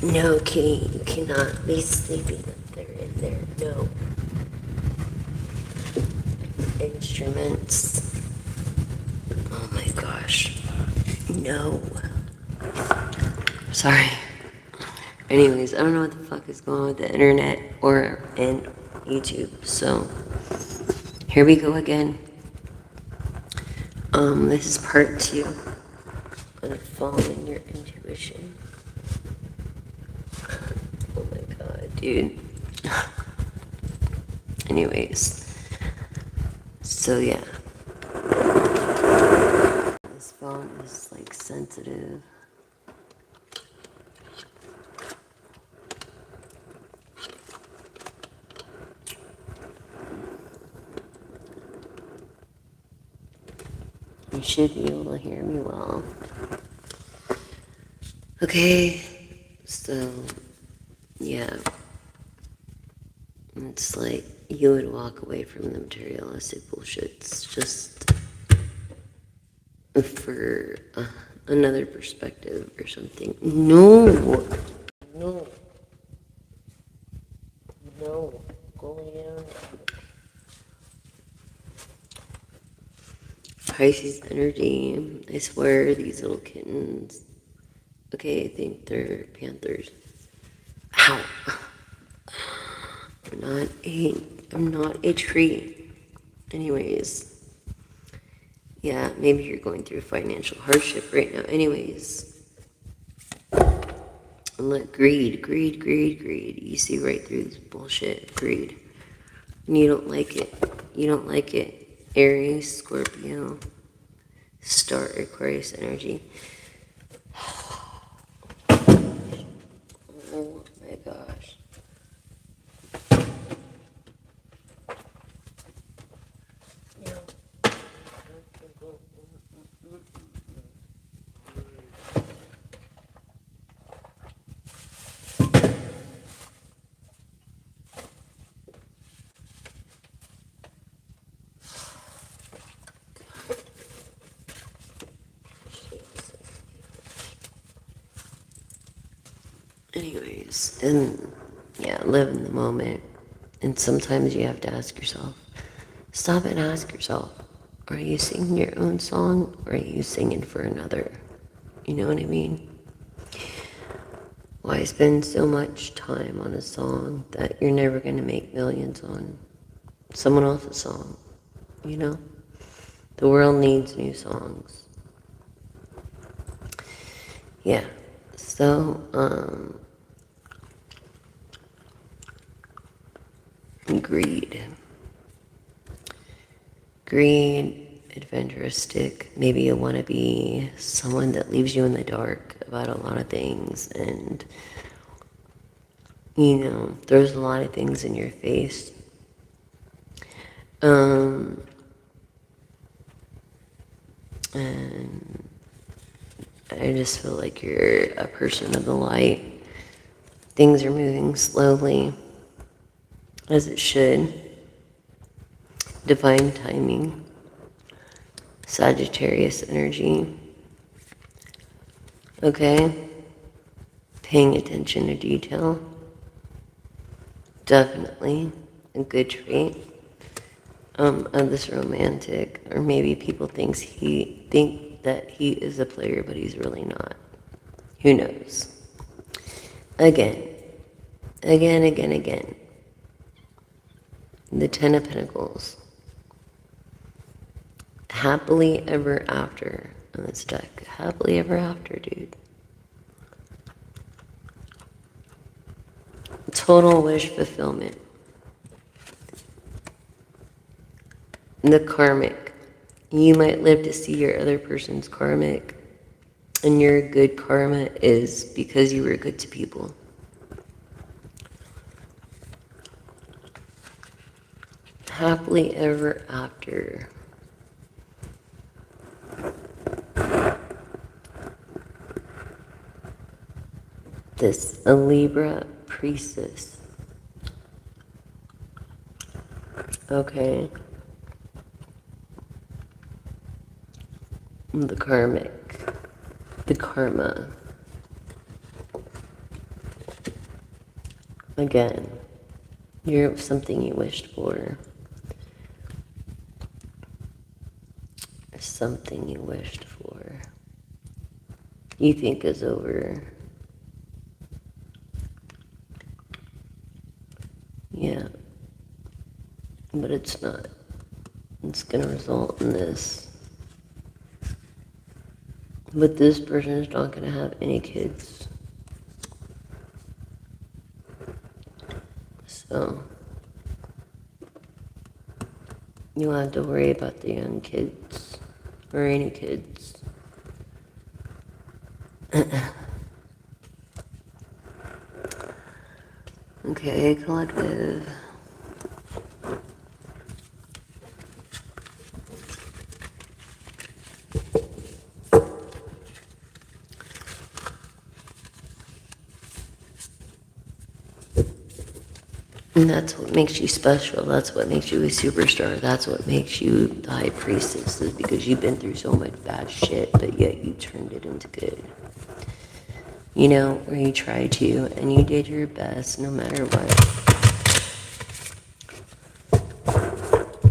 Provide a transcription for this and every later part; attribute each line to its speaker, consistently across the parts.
Speaker 1: No, Kitty, you cannot be sleeping up there in there. No. Instruments. Oh my gosh. No. Sorry. Anyways, I don't know what the fuck is going on with the internet or in YouTube. So, here we go again. This is part 2 of following your intuition. Oh my god, dude. Anyways, so yeah. This phone is like sensitive. You should be able to hear me well. Okay, so yeah. It's like you would walk away from the materialistic bullshits just for another perspective or something. No, no, no, go lay down. Pisces energy. I swear these little kittens. Okay, I think they're panthers. Ow! I'm not a tree. Anyways. Yeah, maybe you're going through financial hardship right now. Anyways. And look, greed. You see right through this bullshit. Greed. And you don't like it. You don't like it. Aries, Scorpio, Star, Aquarius energy. Oh my gosh. Anyways, and yeah, live in the moment. And sometimes you have to ask yourself, stop and ask yourself, are you singing your own song or are you singing for another? You know what I mean? Why spend so much time on a song that you're never going to make millions on? Someone else's song, you know? The world needs new songs. Yeah, so, greed. Greed, adventuristic. Maybe you want to be someone that leaves you in the dark about a lot of things and, you know, throws a lot of things in your face. And I just feel like you're a person of the light. Things are moving slowly, as it should. Divine timing. Sagittarius energy. Okay? Paying attention to detail. Definitely a good trait of this romantic. Or maybe people think that he is a player, but he's really not. Who knows? Again. The Ten of Pentacles. Happily ever after on this deck. Happily ever after, dude. Total wish fulfillment. The karmic. You might live to see your other person's karmic, and your good karma is because you were good to people. Happily ever after. This a Libra priestess. Okay. The karmic. The karma. Again, you're something you wished for. Something you wished for. You think is over. Yeah. But it's not. It's gonna result in this. But this person is not gonna have any kids. So you won't have to worry about the young kids or any kids. Okay, collective. And that's what makes you special. That's what makes you a superstar. That's what makes you the high priestess, is because you've been through so much bad shit, but yet you turned it into good. You know, where you tried to, and you did your best no matter what.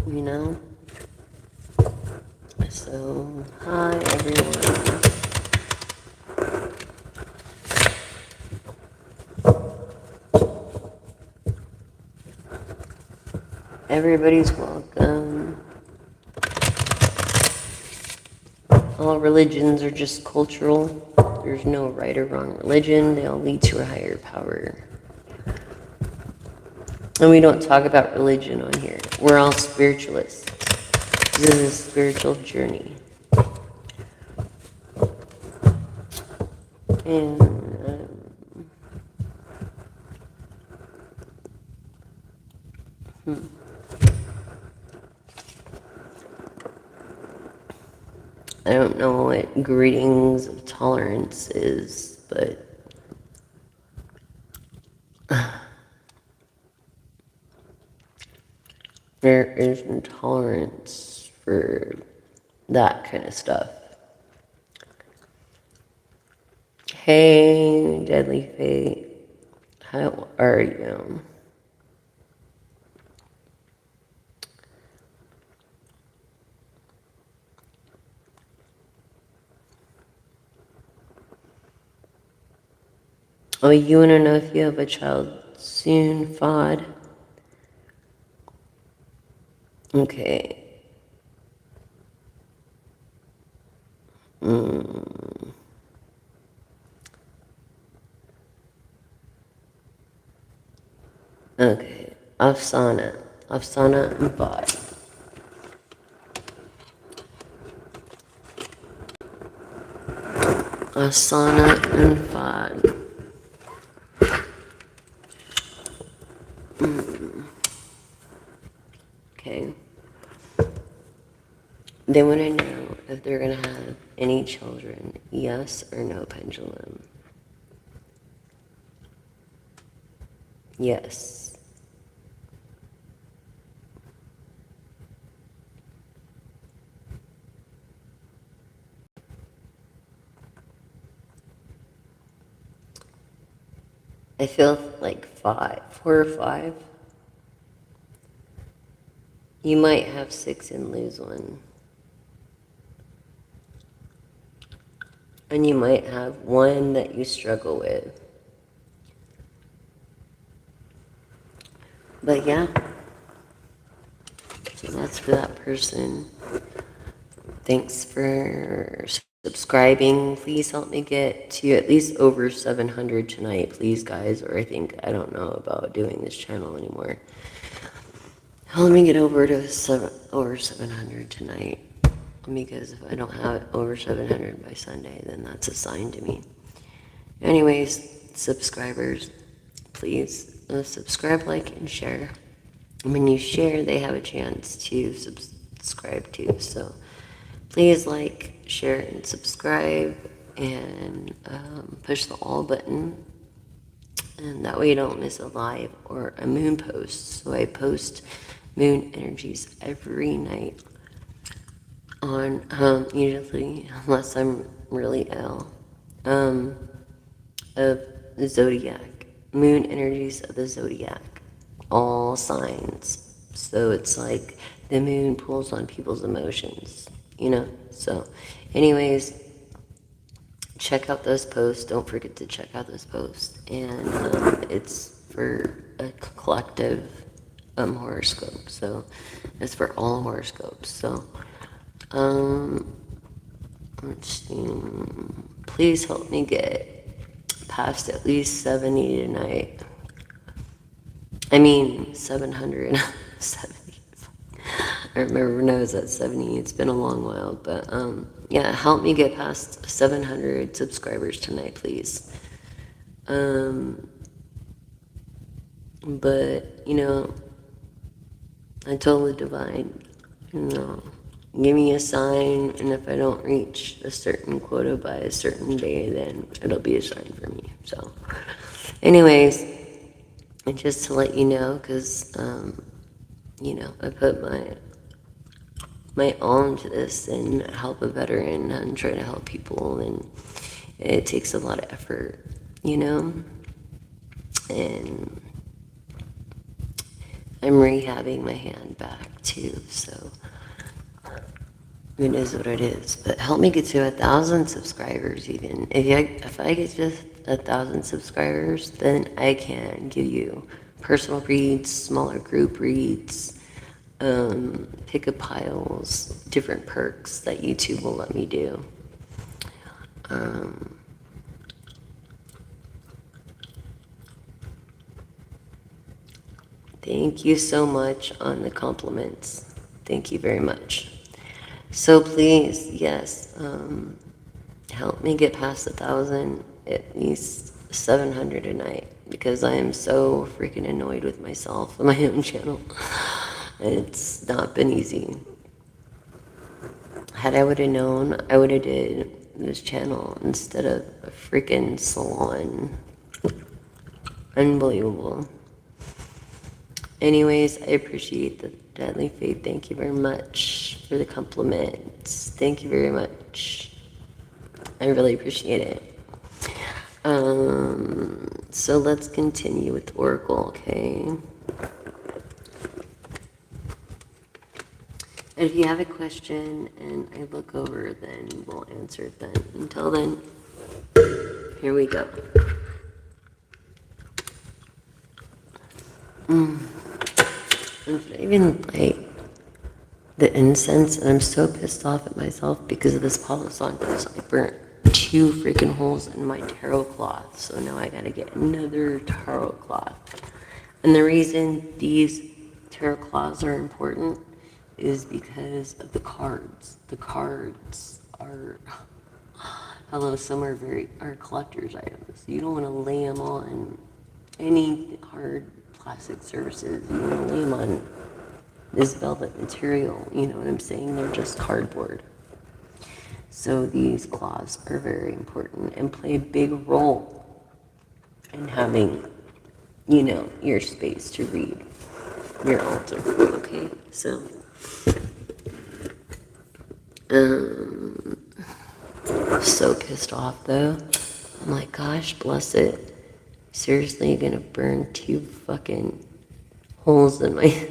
Speaker 1: You know? So, hi everyone. Everybody's welcome. All religions are just cultural. There's no right or wrong religion. They all lead to a higher power. And we don't talk about religion on here. We're all spiritualists. This is a spiritual journey. And I don't know what greetings of tolerance is, but there is intolerance for that kind of stuff. Hey, Deadly Fate, how are you? Oh, you want to know if you have a child soon, Fod? Okay. Okay. Afsana. Afsana and Fod. Afsana and Fod. Okay. They want to know if they're going to have any children, yes or no, pendulum. Yes. I feel like 4 or 5. You might have 6 and lose 1. And you might have 1 that you struggle with. But yeah, so that's for that person. Thanks for subscribing. Please help me get to at least over 700 tonight, please, guys. Or I don't know about doing this channel anymore. Help me get over 700 tonight. Because if I don't have over 700 by Sunday, then that's a sign to me. Anyways, subscribers, please subscribe, like, and share. When you share, they have a chance to subscribe too. So please like, share, and subscribe, and push the all button. And that way you don't miss a live or a moon post. So I post moon energies every night on, usually, unless I'm really ill, of the zodiac. moon energies of the zodiac, all signs. So it's like the moon pulls on people's emotions, you know? So, anyways, check out those posts. Don't forget to check out those posts. And it's for a collective horoscope. So, it's for all horoscopes. So, um, let's see. Please help me get past at least 70 tonight. I mean, 770. I remember when I was at 70. It's been a long while, but yeah, help me get past 700 subscribers tonight, please. But you know, I told the divine, you know, give me a sign, and if I don't reach a certain quota by a certain day, then it'll be a sign for me. So, anyways, and just to let you know, because you know, I put my all into this and help a veteran and try to help people, and it takes a lot of effort, you know, and I'm rehabbing my hand back too, so it is what it is. But help me get to 1,000 subscribers even. If I get just 1,000 subscribers, then I can give you personal reads, smaller group reads, pick up piles, different perks that YouTube will let me do. Thank you so much on the compliments. Thank you very much. So please, yes, help me get past 1,000, at least 700 a night, because I am so freaking annoyed with myself and my own channel. It's not been easy. Had I would have known, I would have did this channel instead of a freaking salon. Unbelievable. Anyways, I appreciate the deadly faith. Thank you very much for the compliments. Thank you very much. I really appreciate it. So let's continue with Oracle, okay? And if you have a question and I look over, then we'll answer it then. Until then, here we go. I even like the incense, and I'm so pissed off at myself because of this Palo Santos. I burnt 2 freaking holes in my tarot cloth, so now I gotta get another tarot cloth. And the reason these tarot cloths are important is because of the cards. The cards are, hello, some are collector's items. You don't want to lay them on any hard plastic surfaces. You want to lay them on this velvet material, you know what I'm saying? They're just cardboard. So these cloths are very important and play a big role in having, you know, your space to read your altar. Okay, so so pissed off though. I'm like, gosh, bless it. Seriously, you're gonna burn 2 fucking holes in my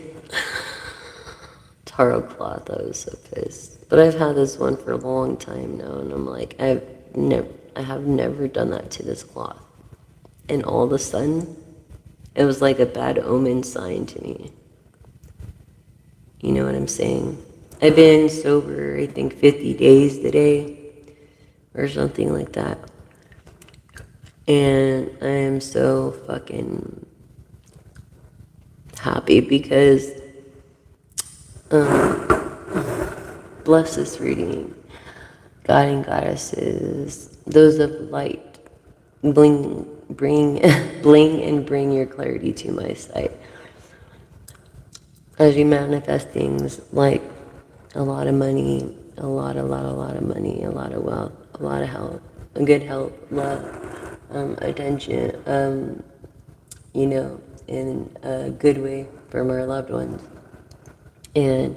Speaker 1: tarot cloth. I was so pissed. But I've had this one for a long time now, and I'm like, I have never done that to this cloth. And all of a sudden, it was like a bad omen sign to me. You know what I'm saying? I've been sober, I think 50 days today, or something like that. And I am so fucking happy because bless this reading. God and goddesses, those of light, bling and bring your clarity to my sight. As you manifest things like a lot of money, a lot of money, a lot of wealth, a lot of health, a good health, love, attention, you know, in a good way from our loved ones. And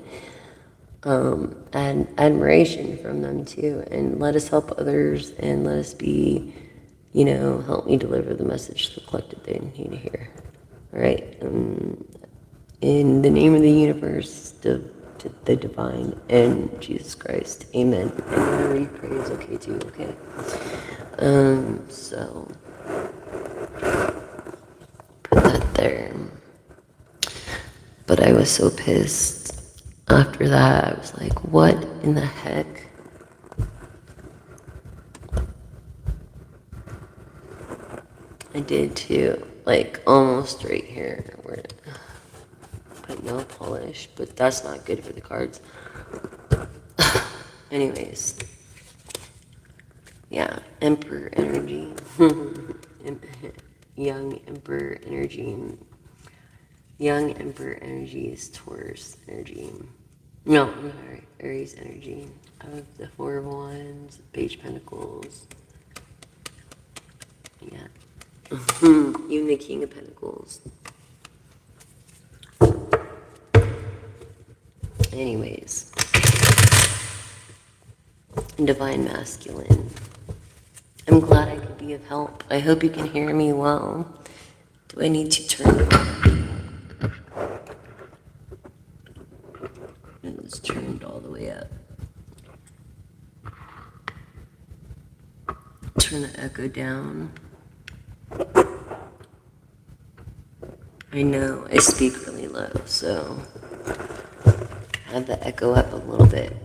Speaker 1: admiration from them too, and let us help others, and let us be help me deliver the message to the collective they need to hear. All right. In the name of the universe, the divine, and Jesus Christ. Amen. And whatever you pray is okay too, okay? So put that there. But I was so pissed. After that, I was like, what in the heck? I did too, like almost right here, where put no polish, but that's not good for the cards. Anyways, yeah, Emperor energy, young Emperor energy, young Emperor energy is Taurus energy. No, I'm sorry, Aries energy. Of the Four of Wands, Page of Pentacles. Yeah. Even the King of Pentacles. Anyways. Divine Masculine. I'm glad I could be of help. I hope you can hear me well. Do I need to turn it up? It was turned all the way up. Turn the echo down. I know I speak really low, so have the echo up a little bit.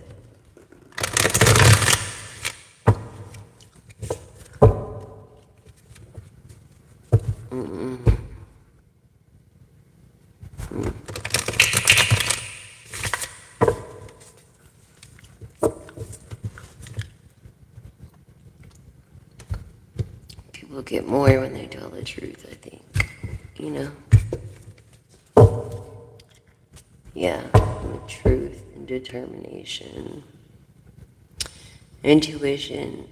Speaker 1: People get more when they tell the truth, I think. Yeah, with truth and determination, intuition.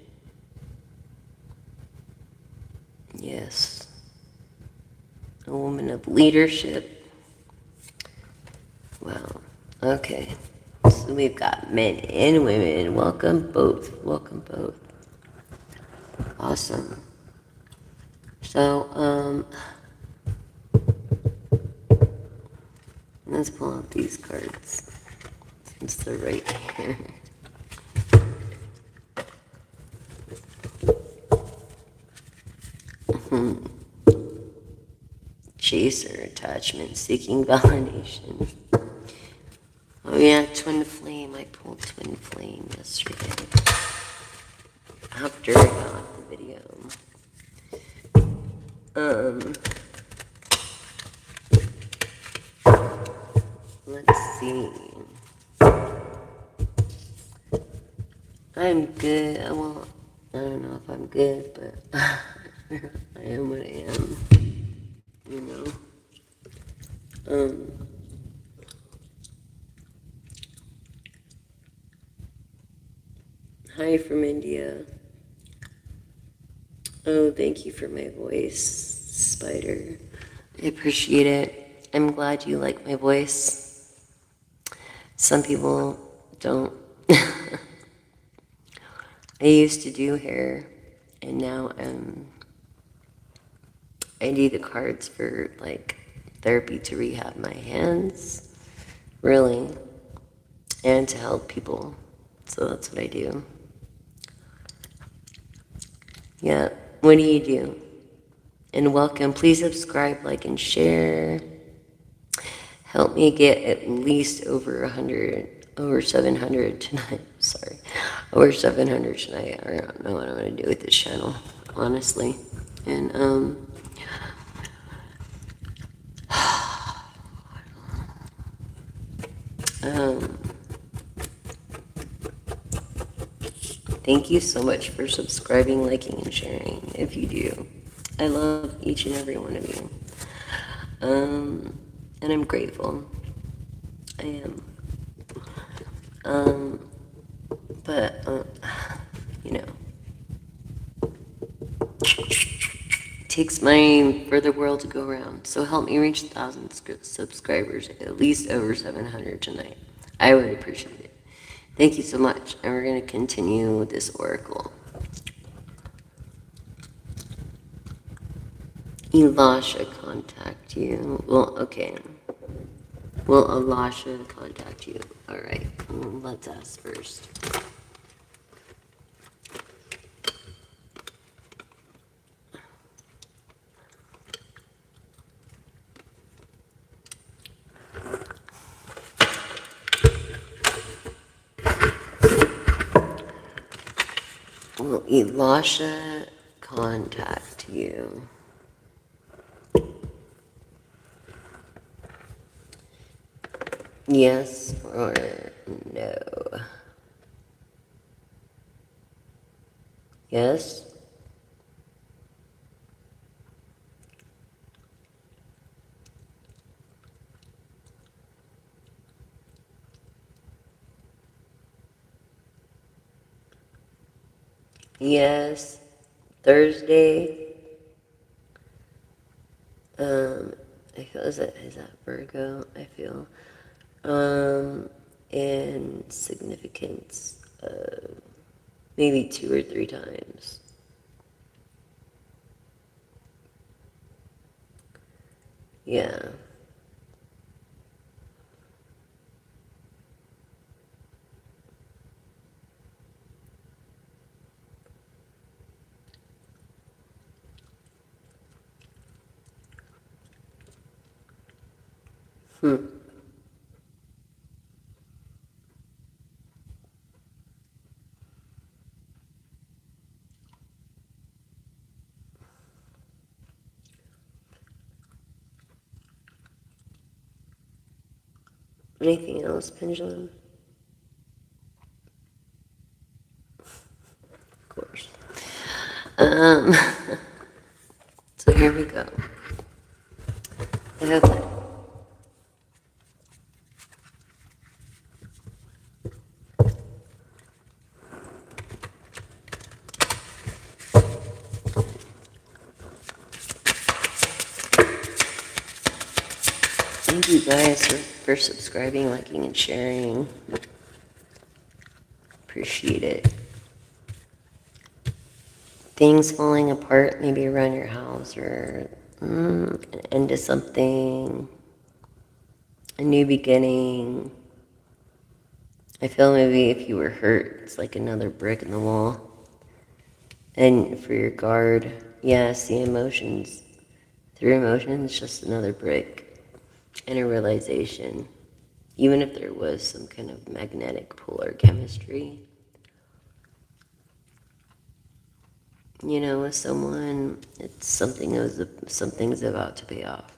Speaker 1: Yes. A woman of leadership. Wow. Okay. So we've got men and women. Welcome both. Welcome both. Awesome. So, let's pull out these cards since they're right here. Chaser, attachment, seeking validation. Oh yeah, twin flame. I pulled twin flame yesterday after I got off the video. Let's see. I'm good. Well, I don't know if I'm good, but I am what I am. Hi from India. Oh, thank you for my voice, Spider. I appreciate it. I'm glad you like my voice. Some people don't. I used to do hair, and now I do the cards for like therapy to rehab my hands, really, and to help people. So that's what I do. Yeah, what do you do? And welcome. Please subscribe, like, and share. Help me get at least over 700 tonight. Sorry, over 700 tonight. I don't know what I'm going to do with this channel, honestly. And, thank you so much for subscribing, liking, and sharing, if you do. I love each and every one of you. And I'm grateful. I am. But, it takes money for the world to go around. So help me reach 1,000 subscribers, at least over 700 tonight. I would appreciate it. Thank you so much. And we're going to continue with this oracle. Elisha contact you? Well, okay. Will Elisha contact you? Alright, let's ask first. Will Elisha contact you? Yes or no? Yes? Yes. Thursday. I feel is that Virgo? I feel. And significance. Maybe 2 or 3 times. Yeah. Anything else, Pendulum? Of course. Um, so here we go. I hope that thank you guys for subscribing, liking, and sharing. Appreciate it. Things falling apart, maybe around your house, or an end to something, a new beginning. I feel maybe if you were hurt, it's like another brick in the wall. And for your guard, yes, the emotions. Through emotions, just another brick and a realization. Even if there was some kind of magnetic pull or chemistry, you know, with someone, it's something's about to pay off.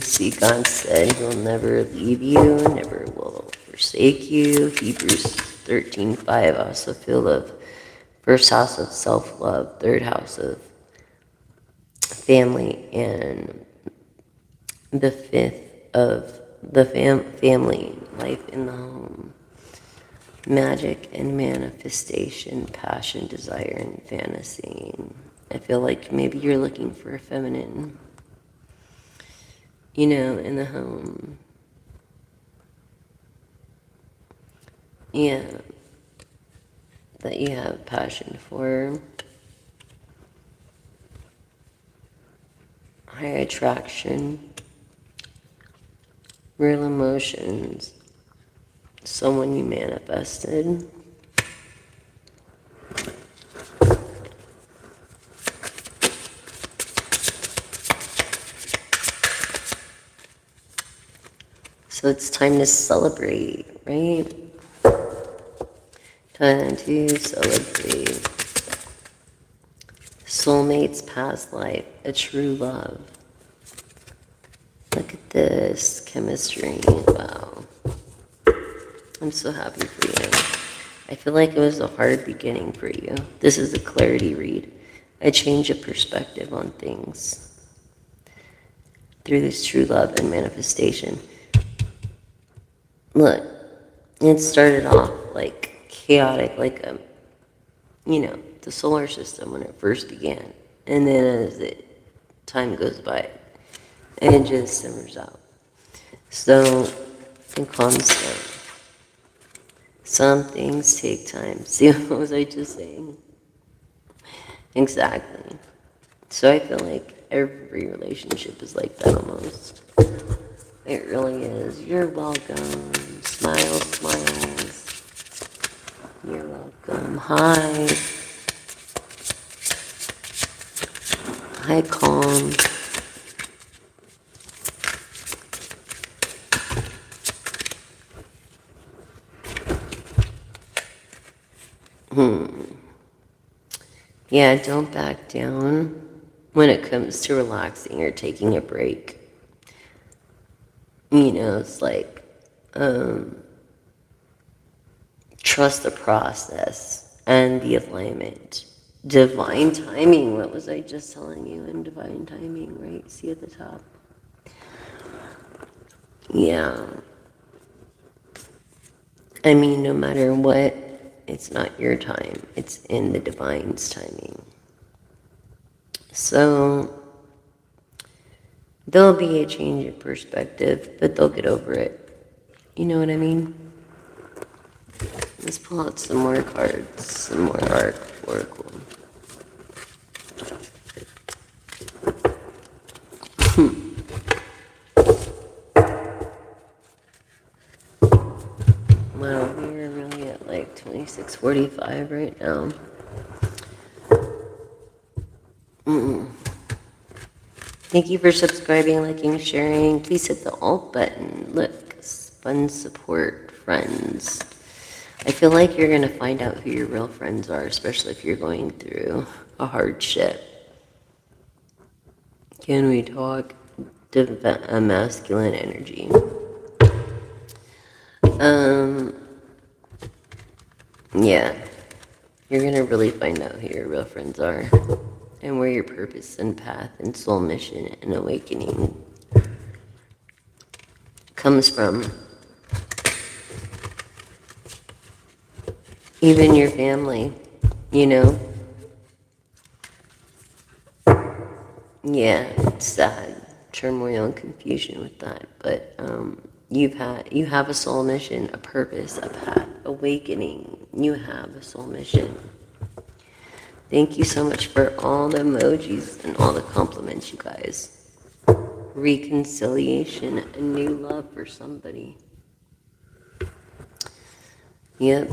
Speaker 1: See, God said He'll never leave you, never will forsake you. Hebrews 13:5 also feel of first house of self-love, third house of family, and the fifth of the family, life in the home, magic and manifestation, passion, desire, and fantasy. I feel like maybe you're looking for a feminine, you know, in the home. Yeah, that you have passion for. High attraction, real emotions, someone you manifested. So it's time to celebrate, right? Time to celebrate. Soulmates, past life, a true love. Look at this chemistry. Wow. I'm so happy for you. I feel like it was a hard beginning for you. This is a clarity read. A change of perspective on things through this true love and manifestation. Look, it started off like chaotic, like the solar system when it first began. And then as time goes by, and it just simmers out. So it calms down. Some things take time. See, what was I just saying? Exactly. So I feel like every relationship is like that almost. It really is. You're welcome. Smiles, smiles. You're welcome. Hi. Hi, calm. Yeah, don't back down when it comes to relaxing or taking a break. You know, it's like, trust the process and the alignment. Divine timing. What was I just telling you in divine timing, right? See at the top? Yeah. I mean, no matter what, it's not your time. It's in the divine's timing. So there'll be a change of perspective, but they'll get over it. You know what I mean? Let's pull out some more cards, some more art oracle. Wow, we're really at like 26:45 right now. Thank you for subscribing, liking, sharing. Please hit the alt button. Look, fun support friends. I feel like you're going to find out who your real friends are, especially if you're going through a hardship. Can we talk? A masculine energy. Yeah. You're going to really find out who your real friends are and where your purpose and path and soul mission and awakening comes from. Even your family, you know? Yeah, it's sad. Turmoil and confusion with that. But you have a soul mission, a purpose, a path, awakening. You have a soul mission. Thank you so much for all the emojis and all the compliments, you guys. Reconciliation, a new love for somebody. Yep.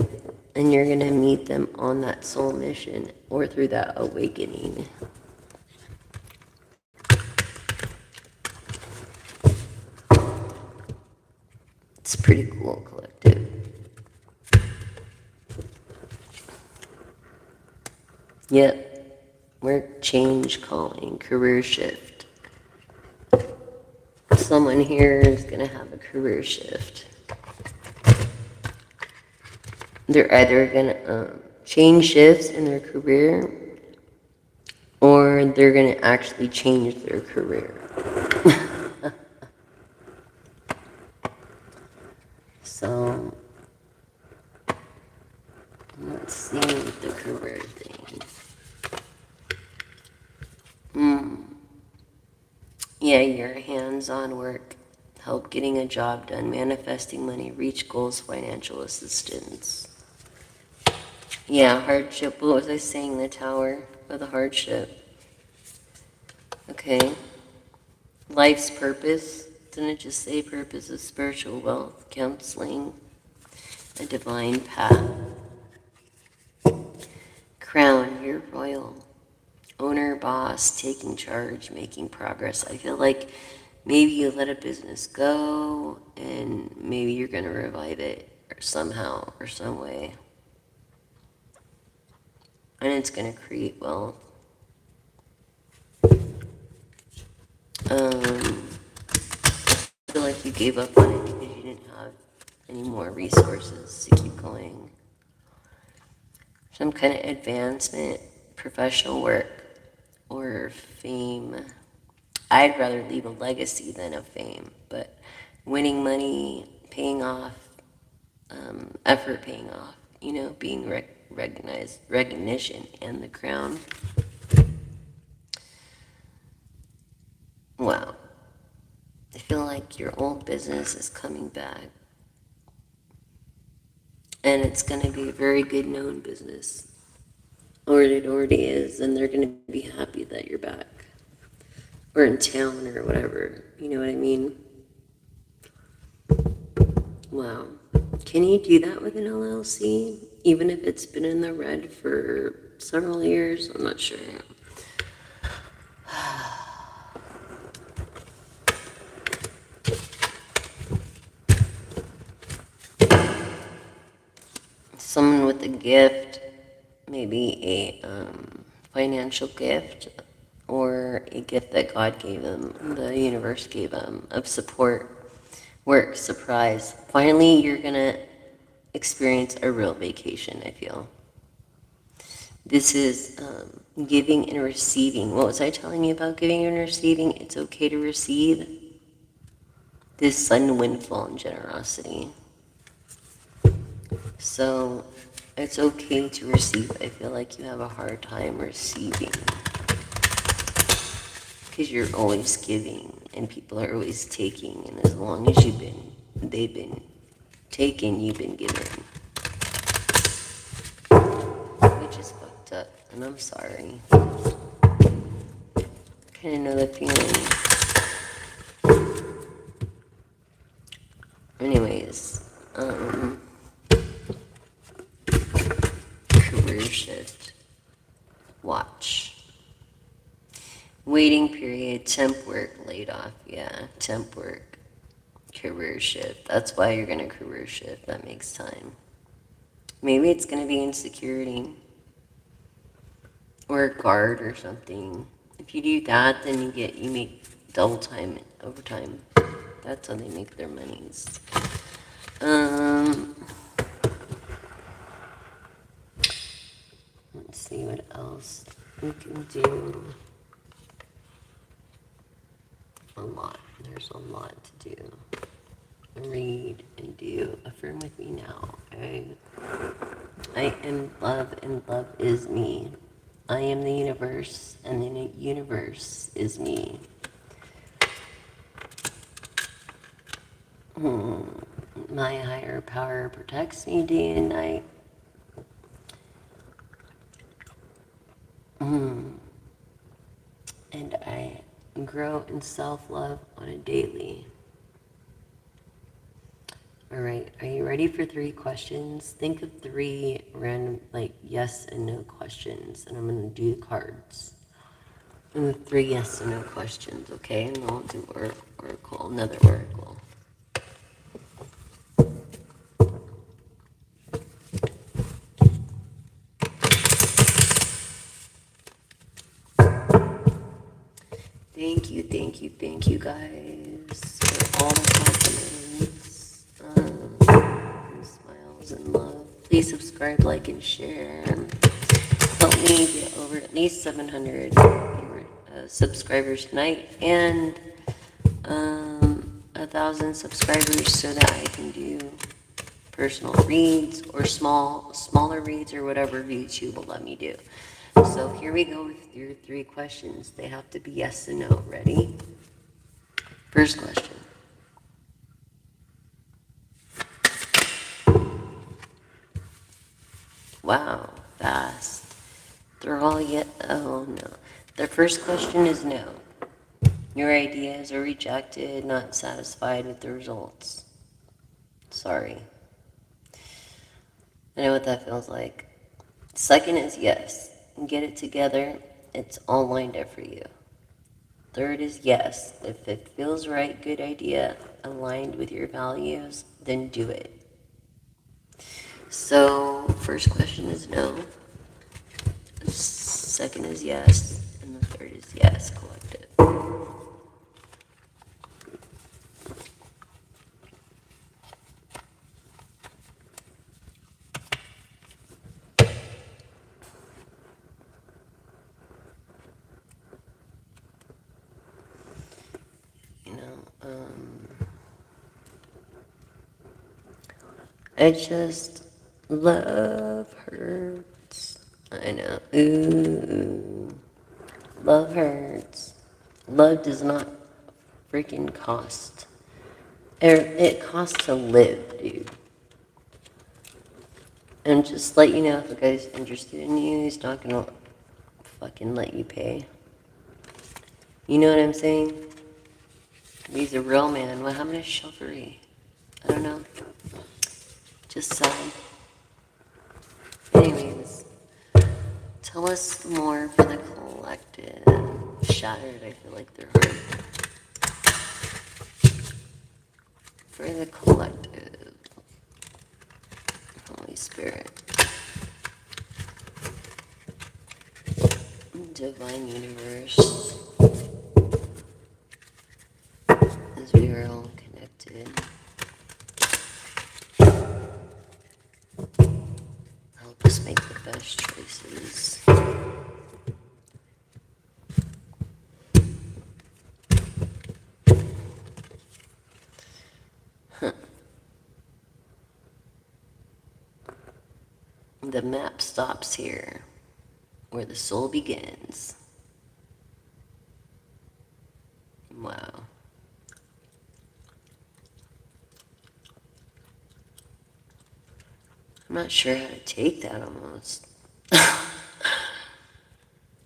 Speaker 1: And you're going to meet them on that soul mission or through that awakening. It's pretty cool, collective. Yep. Work, change, calling, career shift. Someone here is going to have a career shift. They're either going to change shifts in their career or they're going to actually change their career. So, let's see the career thing. Yeah, your hands-on work, help getting a job done, manifesting money, reach goals, financial assistance. Yeah, hardship. What was I saying? The tower of the hardship. Okay. Life's purpose. Didn't it just say purpose is spiritual wealth, counseling, a divine path? Crown, you're royal. Owner, boss, taking charge, making progress. I feel like maybe you let a business go and maybe you're going to revive it or somehow or some way. And it's going to create wealth. I feel like you gave up on it because you didn't have any more resources to keep going. Some kind of advancement, professional work, or fame. I'd rather leave a legacy than a fame, but winning money, paying off, effort paying off, you know, being recognized, recognition, and the crown. Wow. feel like your old business is coming back. And it's going to be a very good known business. Or it already is, and they're going to be happy that you're back. Or in town or whatever. You know what I mean? Wow. Can you do that with an LLC? Even if it's been in the red for several years? I'm not sure. Someone with a gift, maybe a financial gift, or a gift that God gave them, the universe gave them, of support, work, surprise. Finally, you're going to experience a real vacation, I feel. This is giving and receiving. What was I telling you about giving and receiving? It's okay to receive this sudden windfall and generosity. So it's okay to receive. I feel like you have a hard time receiving because you're always giving and people are always taking, and as long as they've been taking, you've been giving, which is fucked up, and I'm sorry. Kind of know the feeling. Anyways, career shift. Watch. Waiting period, temp work, laid off. Yeah, temp work, career shift. That's why you're going to career shift. That makes time. Maybe it's going to be in security or a guard or something. If you do that, then you make double time, overtime. That's how they make their monies. Let's see what else we can do. A lot. There's a lot to do. Read and do. Affirm with me now. I am love, and love is me. I am the universe, and the universe is me. My higher power protects me day and night. And I grow in self-love on a daily. All right, are you ready for 3 questions? Think of 3 random, yes and no questions, and I'm going to do the cards. And 3 yes and no questions, okay? And I'll do oracle, another oracle. Thank you guys for all the compliments, and smiles and love. Please subscribe, like, and share. Help me get over at least 700 subscribers tonight, and 1,000 subscribers so that I can do personal reads or smaller reads or whatever YouTube will let me do. So here we go with your 3 questions. They have to be yes and no. Ready? First question. Wow, fast. They're all oh no. The first question is no. Your ideas are rejected, not satisfied with the results. Sorry. I know what that feels like. Second is yes. Get it together. It's all lined up for you. Third is yes. If it feels right, good idea, aligned with your values, then do it. So, first question is no. Second is yes. And the third is yes, collective. I just love hurts. I know. Ooh. Love hurts. Love does not freaking cost. It costs to live, dude. And just let you know if a guy's interested in you, he's not gonna fucking let you pay. You know what I'm saying? He's a real man. What happened to chivalry? I don't know. Just saying. Anyways, tell us more for the collective. Shattered, I feel like they're hard. For the collective. Holy Spirit. Divine universe. As we are all connected. Help us make the best choices. The map stops here, where the soul begins. Wow. I'm not sure how to take that almost.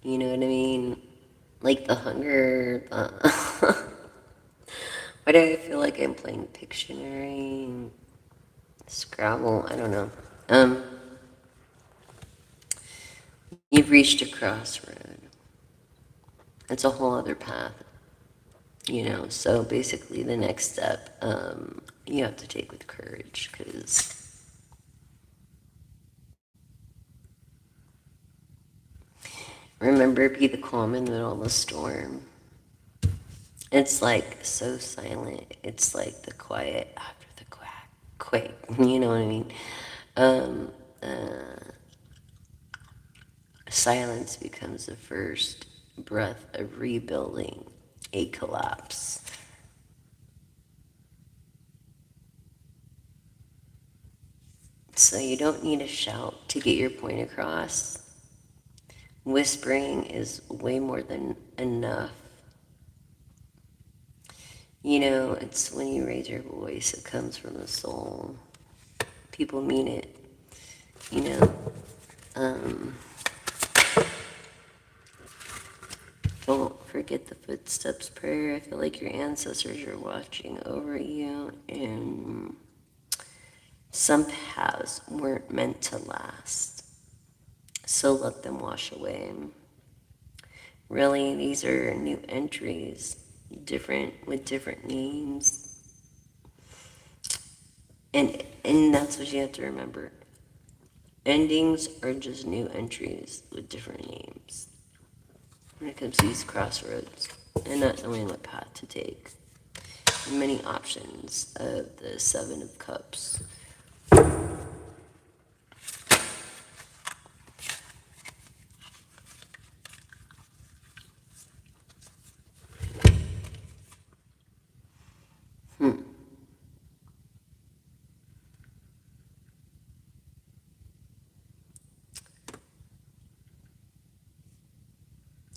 Speaker 1: You know what I mean? Like the hunger, why do I feel like I'm playing Pictionary, Scrabble? I don't know. You've reached a crossroad. It's a whole other path, you know? So basically the next step, you have to take with courage, because remember, be the calm in the middle of the storm. It's like so silent. It's like the quiet after the quake. You know what I mean? Um, uh, Silence becomes the first breath of rebuilding a collapse. So you don't need to shout to get your point across. Whispering is way more than enough. You know, it's when you raise your voice, it comes from the soul. People mean it, you know. Don't forget the footsteps prayer. I feel like your ancestors are watching over you, and some paths weren't meant to last. So let them wash away. Really, these are new entries, different with different names. And that's what you have to remember. Endings are just new entries with different names. When it comes to these crossroads, and not knowing what path to take. Many options of the Seven of Cups.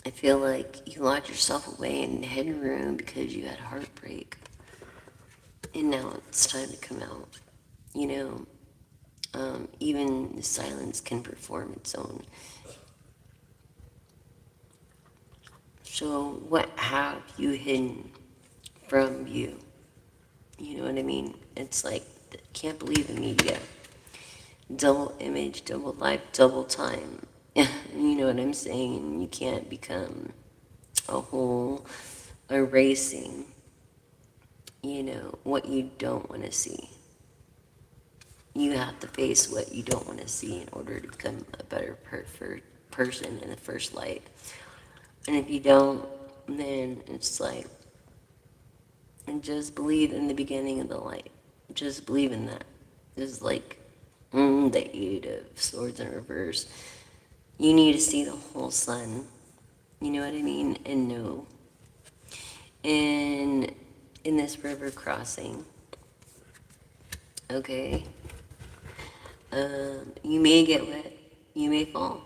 Speaker 1: I feel like you locked yourself away in the hidden room because you had heartbreak. And now it's time to come out. You know, even the silence can perform its own. So what have you hidden from you? You know what I mean? It's like, can't believe the media. Double image, double life, double time. You know what I'm saying? You can't become a whole erasing, you know, what you don't want to see. You have to face what you don't want to see in order to become a better person in the first light. And if you don't, then it's like, and just believe in the beginning of the light. Just believe in that. It's like the Eight of Swords in reverse. You need to see the whole sun. You know what I mean? And know. And in this river crossing, okay, you may get wet, you may fall,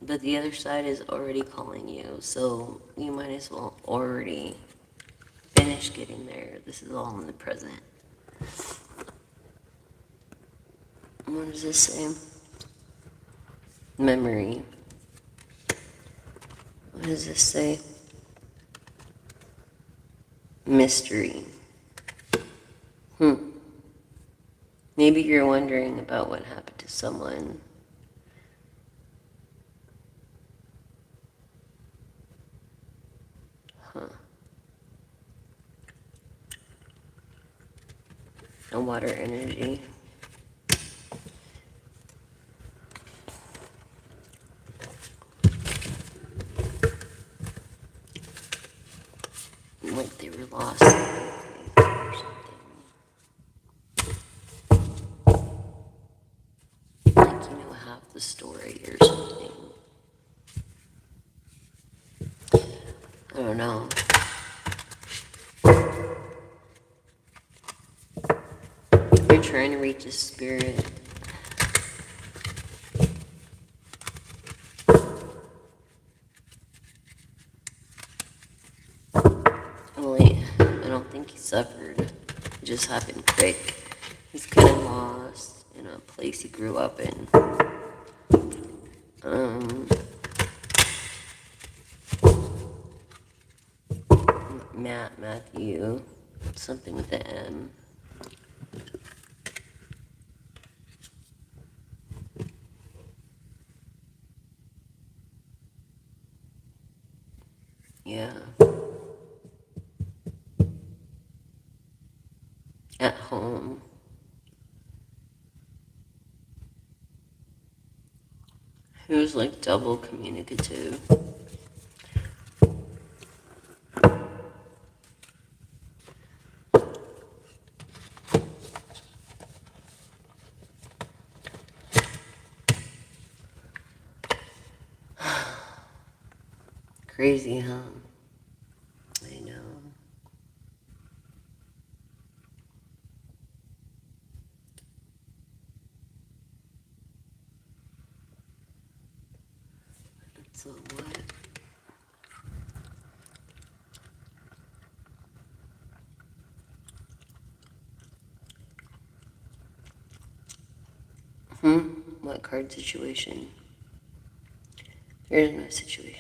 Speaker 1: but the other side is already calling you, so you might as well already finish getting there. This is all in the present. What does this say? Memory. What does this say? Mystery. Maybe you're wondering about what happened to someone. A water energy. Like they were lost or something. Like, half the story or something. I don't know. You're trying to reach a spirit. Only, I don't think he suffered. It just happened quick. He's kind of lost in a place he grew up in. Matthew, something with the M. Yeah. At home. He was like double communicative. Crazy, huh? I know. So what? What card situation? There is no situation.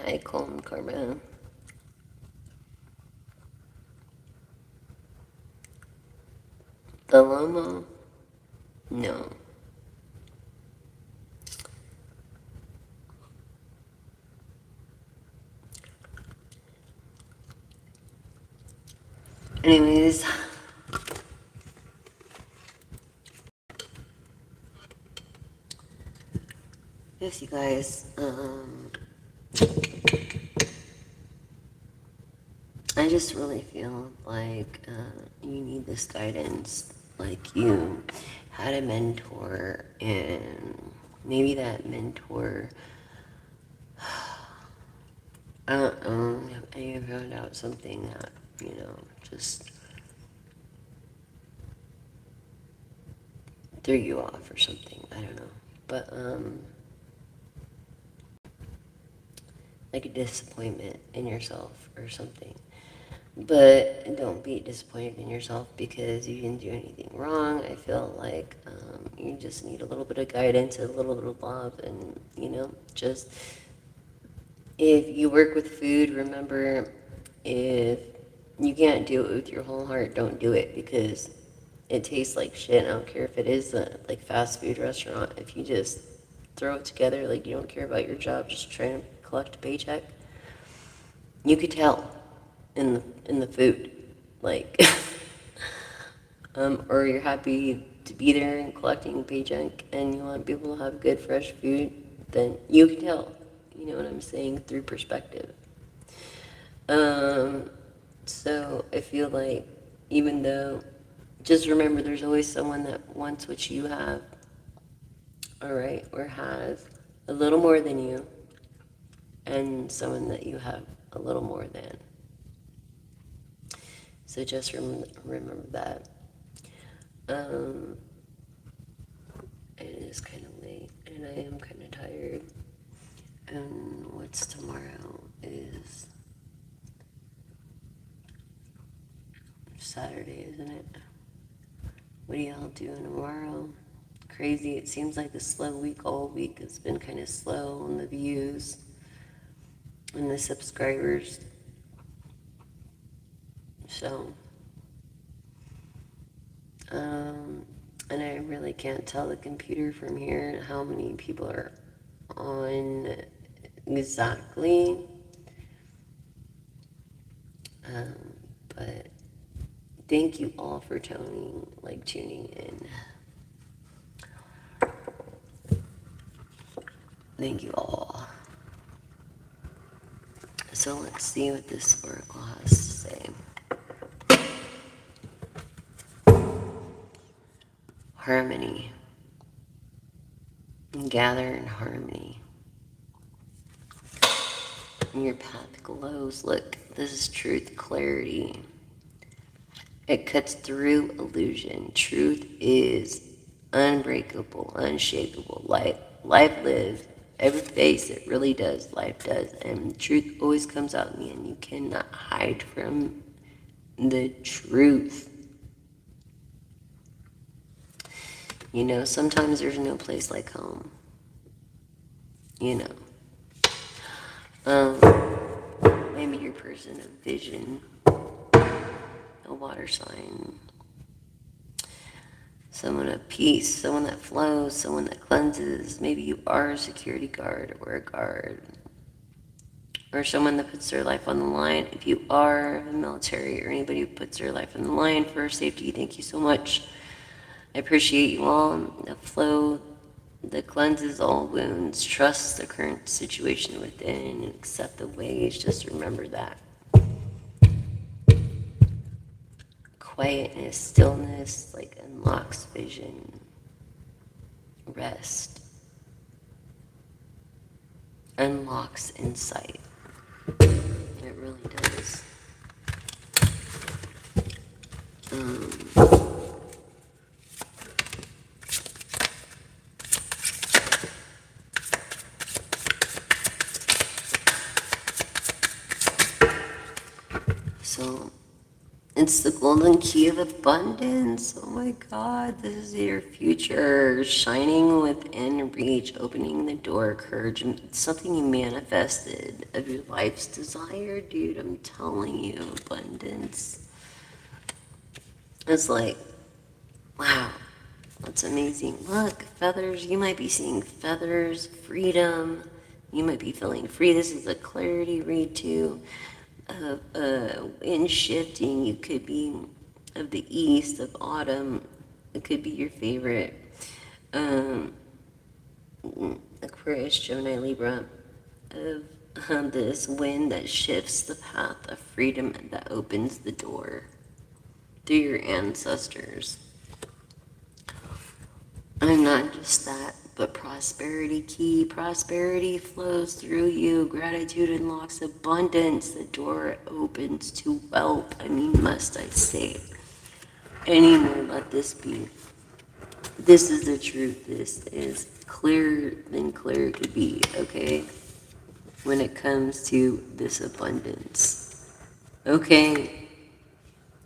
Speaker 1: Hi, calm karma. The Lomo? No. Anyways. Yes, you guys. I just really feel like you need this guidance. Like you had a mentor, and maybe that mentor, I don't know, you found out something that, just threw you off or something. I don't know. But, like a disappointment in yourself or something. But don't be disappointed in yourself because you didn't do anything wrong. I feel like you just need a little bit of guidance, a little bit of love, and, just if you work with food, remember, if you can't do it with your whole heart, don't do it because it tastes like shit. I don't care if it is a like fast food restaurant. If you just throw it together like you don't care about your job, just trying to collect a paycheck, you could tell in the food, like, or you're happy to be there and collecting a paycheck, and you want people to have good fresh food, then you can tell. You know what I'm saying? Through perspective. So I feel like even though, just remember, there's always someone that wants what you have, all right, or has a little more than you, and someone that you have a little more than. So just remember that. It is kind of late, and I am kind of tired. And Saturday, isn't it? What are y'all doing tomorrow? Crazy. It seems like the slow week all week has been kind of slow on the views and the subscribers. So, and I really can't tell the computer from here how many people are on exactly. But thank you all for tuning in. Thank you all. So let's see what this oracle has to say. Harmony. Gather in harmony. Your path glows. Look, this is truth, clarity. It cuts through illusion. Truth is unbreakable, unshakable. Life lives. Every face, it really does. Life does. And truth always comes out in the end. You cannot hide from the truth. You know, sometimes there's no place like home. You know. Maybe you're a person of vision, a water sign, someone of peace, someone that flows, someone that cleanses. Maybe you are a security guard or a guard, or someone that puts their life on the line. If you are the military or anybody who puts their life on the line for safety, thank you so much. I appreciate you all. The flow that cleanses all wounds. Trust the current situation within and accept the ways. Just remember that. Quietness, stillness, like unlocks vision. Rest. Unlocks insight. It really does. So, it's the golden key of abundance. Oh my God, this is your future. Shining within reach, opening the door, courage. It's something you manifested of your life's desire, dude. I'm telling you, abundance. It's like, wow, that's amazing. Look, feathers. You might be seeing feathers, freedom. You might be feeling free. This is a clarity read too. Wind shifting. You could be of the east, of autumn. It could be your favorite. Aquarius, Gemini, Libra. Of this wind that shifts the path of freedom that opens the door through your ancestors. I'm not just that, but prosperity key. Prosperity flows through you. Gratitude unlocks abundance. The door opens to wealth. I mean, must I say anymore? Let this be. This is the truth. This is clearer than clear could be, okay? When it comes to this abundance. Okay?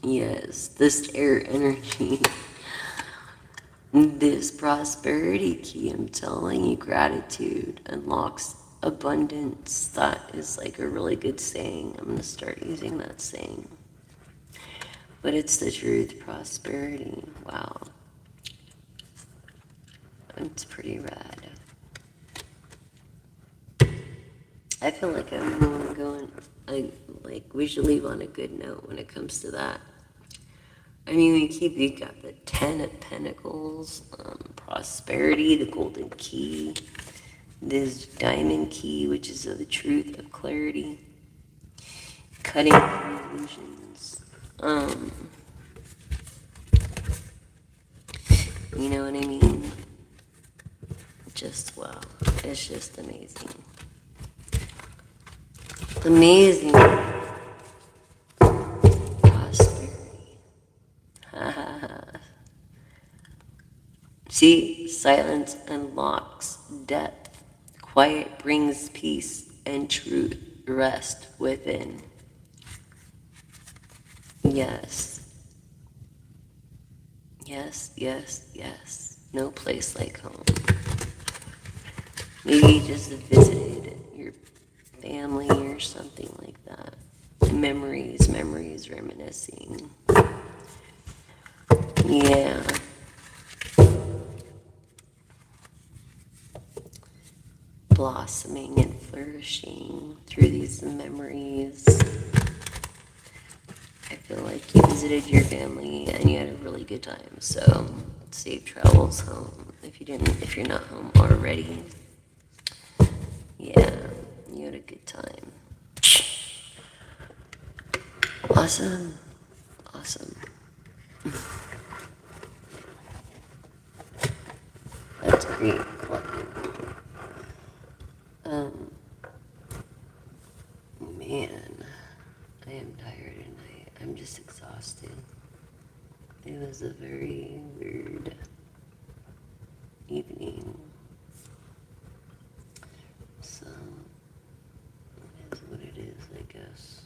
Speaker 1: Yes, this air energy. This prosperity key, I'm telling you, gratitude unlocks abundance. That is like a really good saying. I'm going to start using that saying. But it's the truth, prosperity. Wow. It's pretty rad. I feel like I'm going, we should leave on a good note when it comes to that. I mean, we got the 10 of Pentacles, prosperity, the golden key, this diamond key, which is of the truth, of clarity, cutting through illusions. You know what I mean? Just, wow. It's just amazing. Amazing. Prosperity. See, silence unlocks depth. Quiet brings peace and truth. Rest within. Yes. Yes, yes, yes. No place like home. Maybe you just visited your family or something like that. Memories, memories, reminiscing. Yeah. Blossoming and flourishing through these memories. I feel like you visited your family and you had a really good time. So safe travels home. If you're not home already, yeah, you had a good time. Awesome, awesome. That's great. Um, man, I am tired and I'm just exhausted. It was a very weird evening. So, it is what it is, I guess.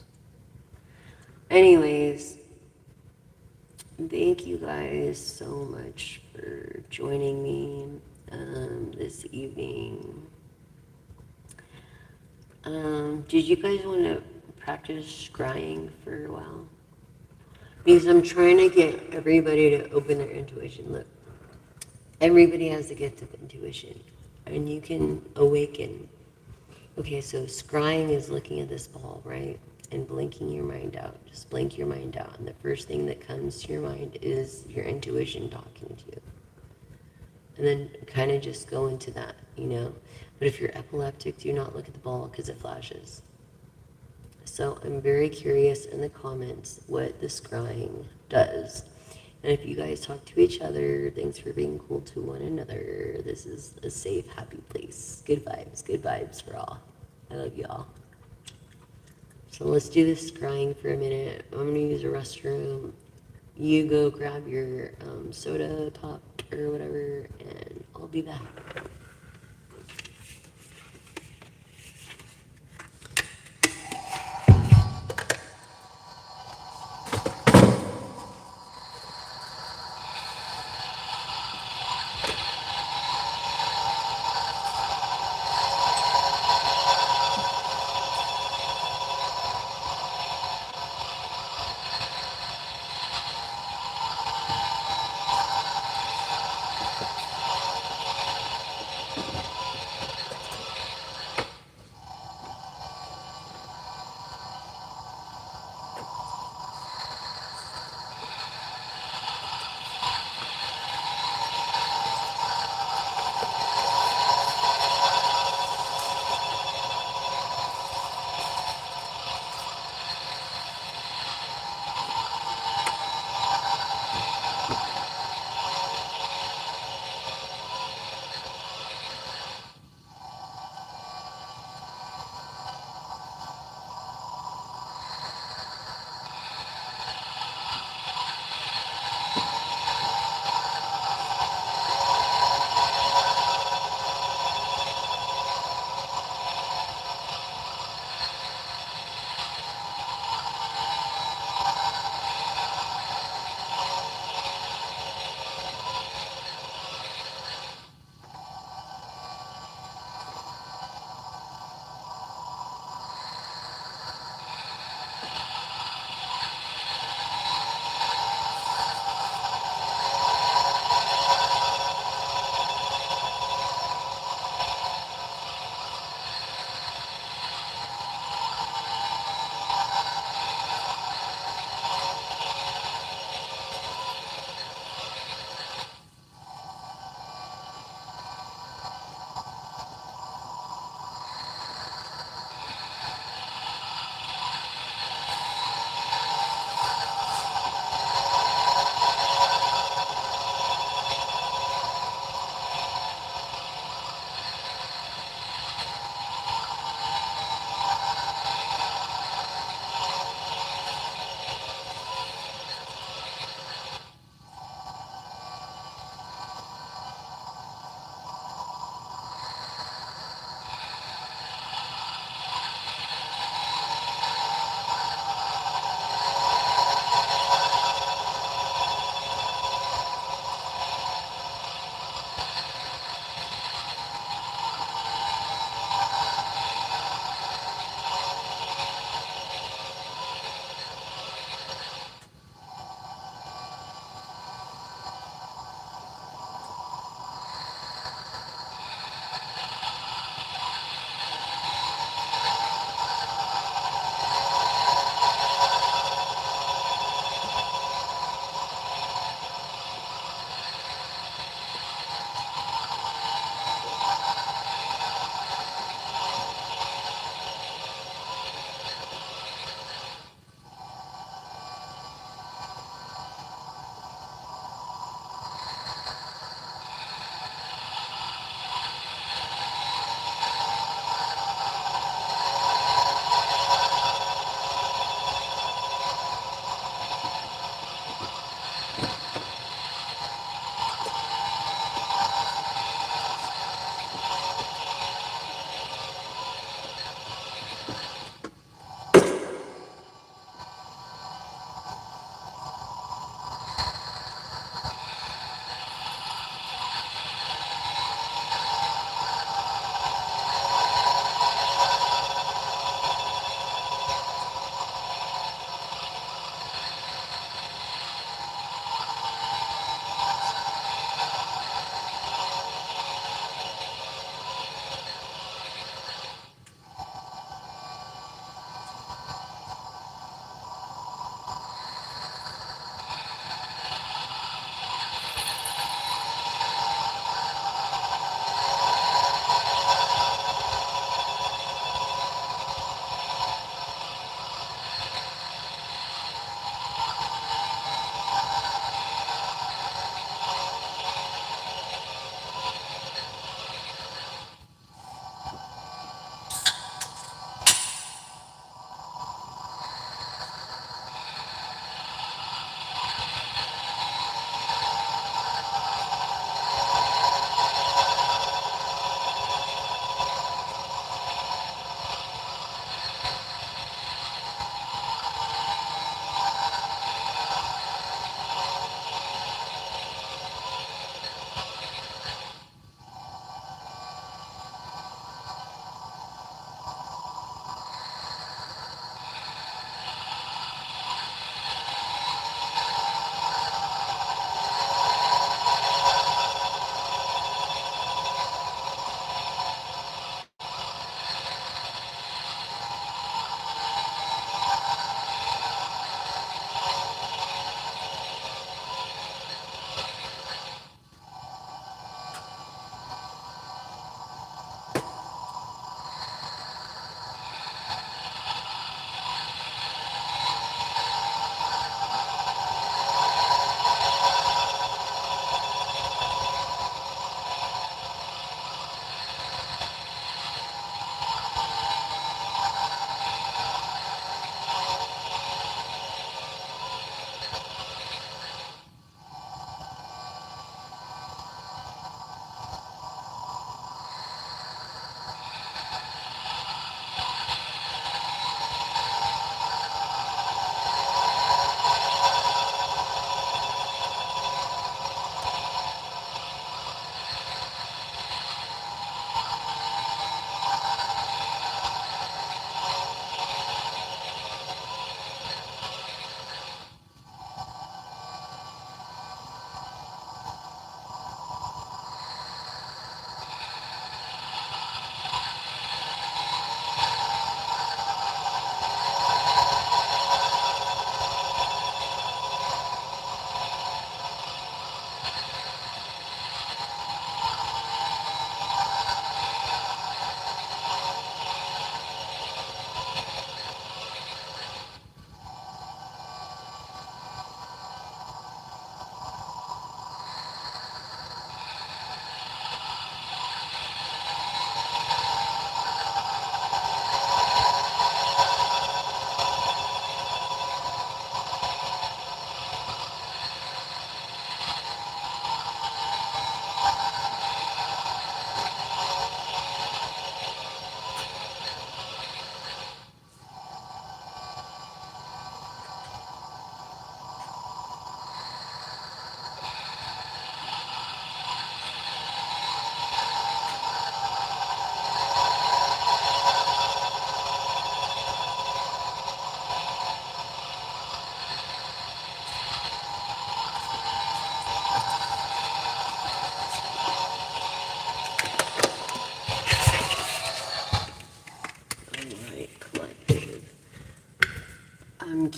Speaker 1: Anyways, thank you guys so much for joining me this evening. Did you guys want to practice scrying for a while? Because I'm trying to get everybody to open their intuition. Look, everybody has the gift of intuition, and you can awaken. Okay, so scrying is looking at this ball, right? And blinking your mind out. Just blink your mind out. And the first thing that comes to your mind is your intuition talking to you. And then kind of just go into that, you know? But if you're epileptic, do not look at the ball because it flashes. So I'm very curious in the comments what the scrying does. And if you guys talk to each other, thanks for being cool to one another. This is a safe, happy place. Good vibes for all. I love y'all. So let's do this scrying for a minute. I'm going to use a restroom. You go grab your soda pop or whatever, and I'll be back.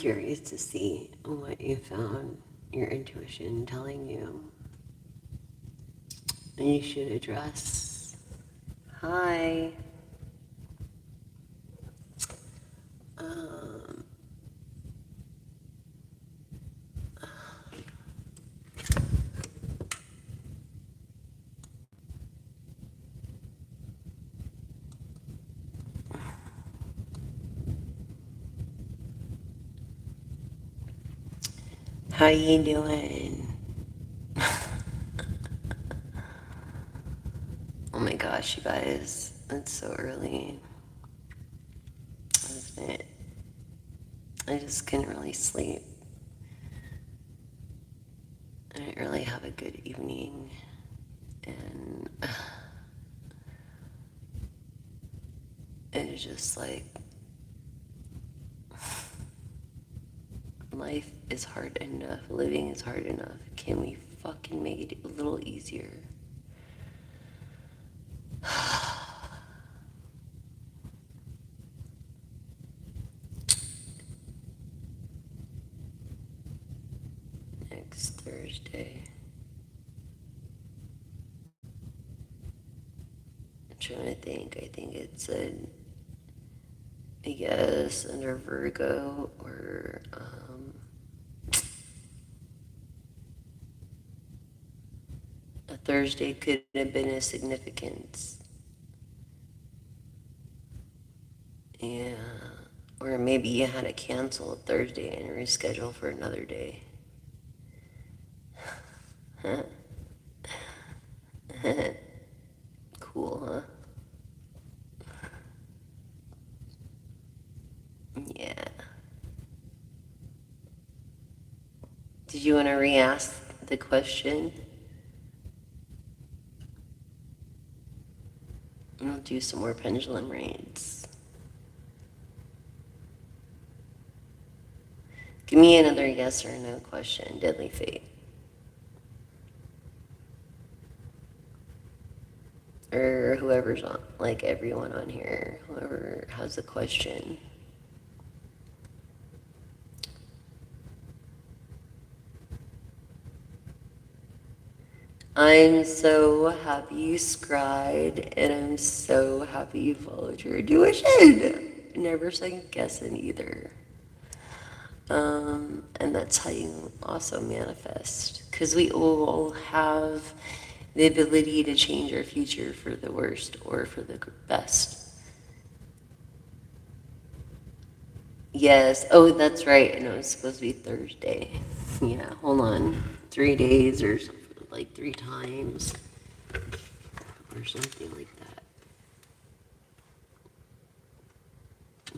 Speaker 1: curious to see what you found your intuition telling you. And you should address. Hi. Um, how you doing? Oh my gosh, you guys. It's so early, isn't it? I just couldn't really sleep. I didn't really have a good evening. And it's just like, life is hard enough. Living is hard enough. Can we fucking make it a little easier? Next Thursday. I'm trying to think. I think it's a yes under Virgo or a Thursday could have been a significance. Yeah. Or maybe you had to cancel a Thursday and reschedule for another day. Cool, huh? Yeah. Did you want to re-ask the question? I'll do some more pendulum reads. Give me another yes or no question, Deadly Fate. Or whoever's on, like everyone on here, whoever has a question. I'm so happy you scried, and I'm so happy you followed your intuition. Never second guessing either. And that's how you also manifest. Because we all have the ability to change our future for the worst or for the best. Yes. Oh, that's right. And it was supposed to be Thursday. Yeah, hold on. 3 days or something, like 3 times or something like that.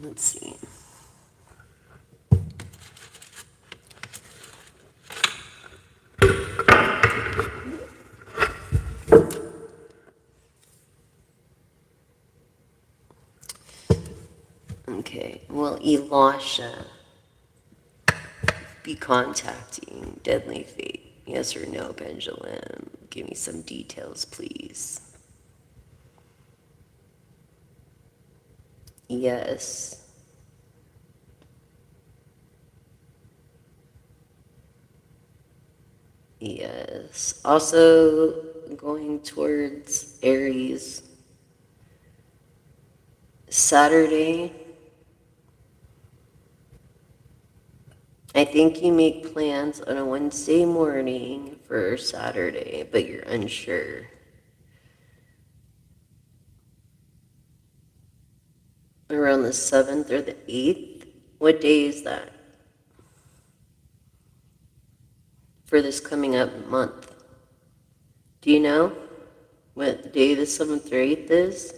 Speaker 1: Let's see. Okay, well, Elisha be contacting Deadly Fate. Yes or no, Pendulum? Give me some details, please. Yes. Yes. Also going towards Aries. Saturday. I think you make plans on a Wednesday morning for Saturday, but you're unsure. Around the 7th or the 8th? What day is that? For this coming up month? Do you know what day the 7th or 8th is?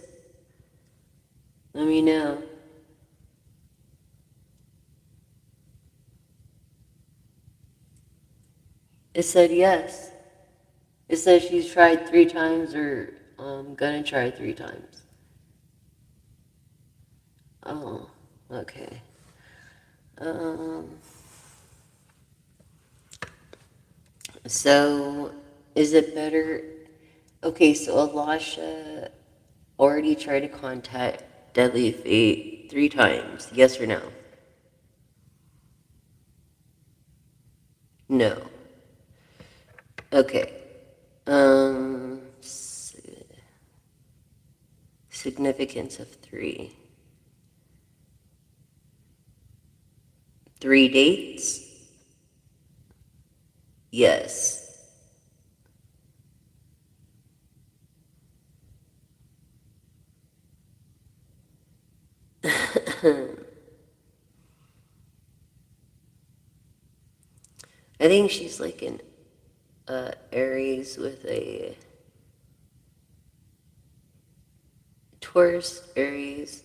Speaker 1: Let me know. It said yes. It says she's tried 3 times or gonna try 3 times. Oh, okay. So is it better? Okay, so Elisha already tried to contact Deadly Fate 3 times. Yes or no? No. Okay. Significance of three. 3 dates? Yes. I think she's like an Aries with a Taurus, Aries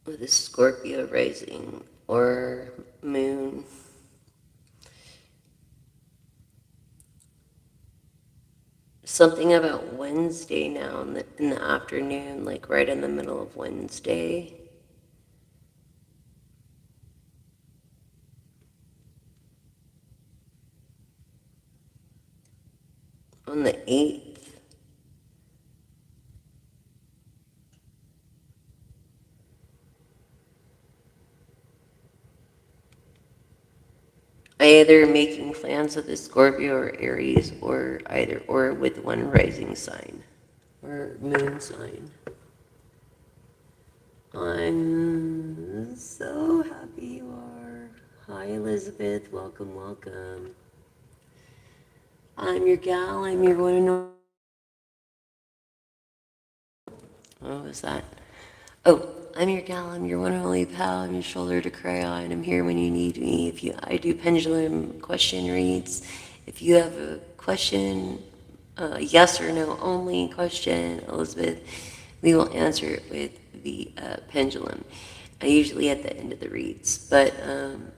Speaker 1: with a Scorpio rising or moon. Something about Wednesday now in the afternoon, like right in the middle of Wednesday. On the 8th. Either making plans with a Scorpio or Aries, or with one rising sign or moon sign. I'm so happy you are. Hi, Elizabeth. Welcome, welcome. I'm your gal. I'm your one and only. What was that? Oh, I'm your gal. I'm your one and only pal. I'm your shoulder to cry on. I'm here when you need me. I do pendulum question reads. If you have a question, yes or no only question, Elizabeth, we will answer it with the pendulum. Usually at the end of the reads, but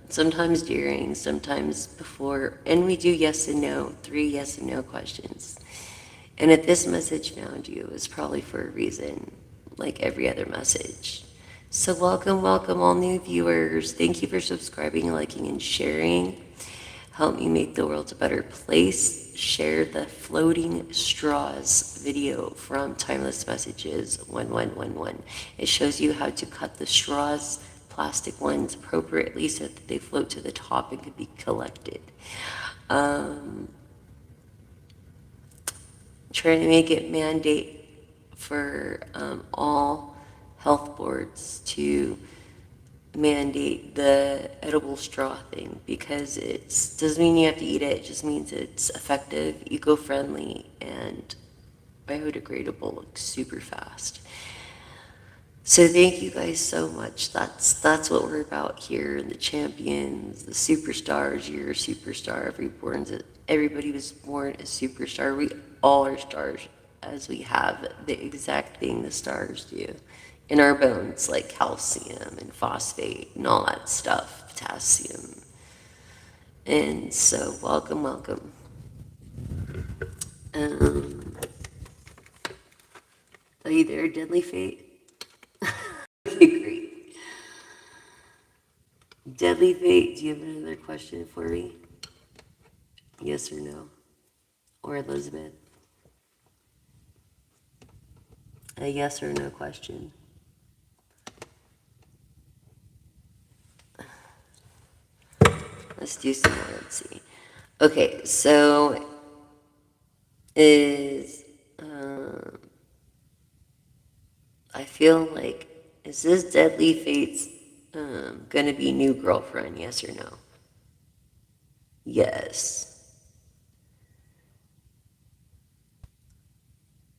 Speaker 1: sometimes during, sometimes before, and we do yes and no, 3 yes and no questions. And if this message found you, it's probably for a reason, like every other message. So welcome, welcome all new viewers. Thank you for subscribing, liking, and sharing. Help me make the world a better place. Share the floating straws video from Timeless Messages 1111. It shows you how to cut the straws, plastic ones, appropriately so that they float to the top and can be collected. Trying to make it mandate for all health boards to mandate the edible straw thing, because it doesn't mean you have to eat it. It just means it's effective, eco-friendly, and biodegradable, like super fast. So thank you guys so much. That's what we're about here. The champions, the superstars. You're a superstar. Everybody was born a superstar. We all are stars, as we have the exact thing the stars do in our bones, like calcium and phosphate and all that stuff, potassium. And so welcome, welcome. Are you there, Deadly Fate? Okay, great. Deadly Fate, do you have another question for me? Yes or no? Or Elizabeth? A yes or no question. Let's do some more. Let's see. Okay, so is I feel like, is this Deadly Fate's gonna be new girlfriend? Yes or no? Yes.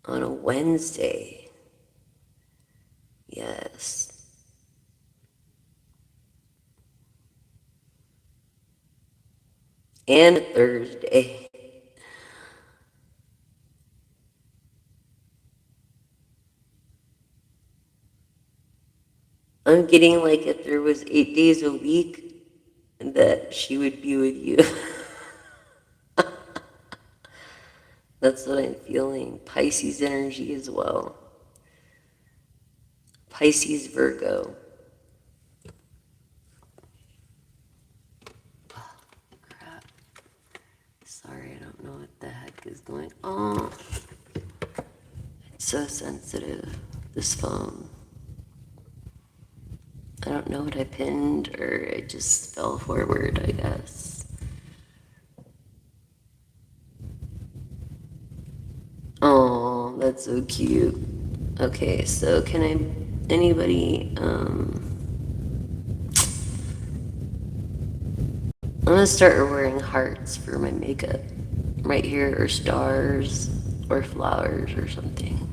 Speaker 1: On a Wednesday. Yes. And a Thursday. I'm getting like if there was 8 days a week that she would be with you. That's what I'm feeling. Pisces energy as well. Pisces, Virgo. Oh, crap. Sorry, I don't know what the heck is going on. It's so sensitive, this phone. I don't know what I pinned, or it just fell forward, I guess. that's so cute. Okay, so can anybody, I'm gonna start wearing hearts for my makeup. Right here, or stars, or flowers, or something.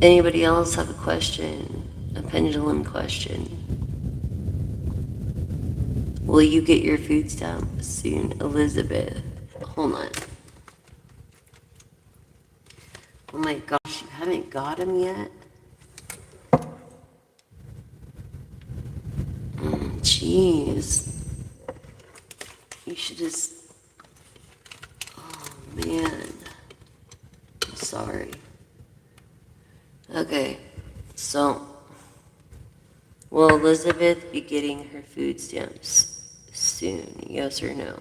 Speaker 1: Anybody else have a question? A pendulum question? Will you get your food stamp soon, Elizabeth? Hold on. Oh my gosh, you haven't got them yet? Jeez. You should just... Oh man. I'm sorry. Okay, so... Will Elizabeth be getting her food stamps soon? Yes or no?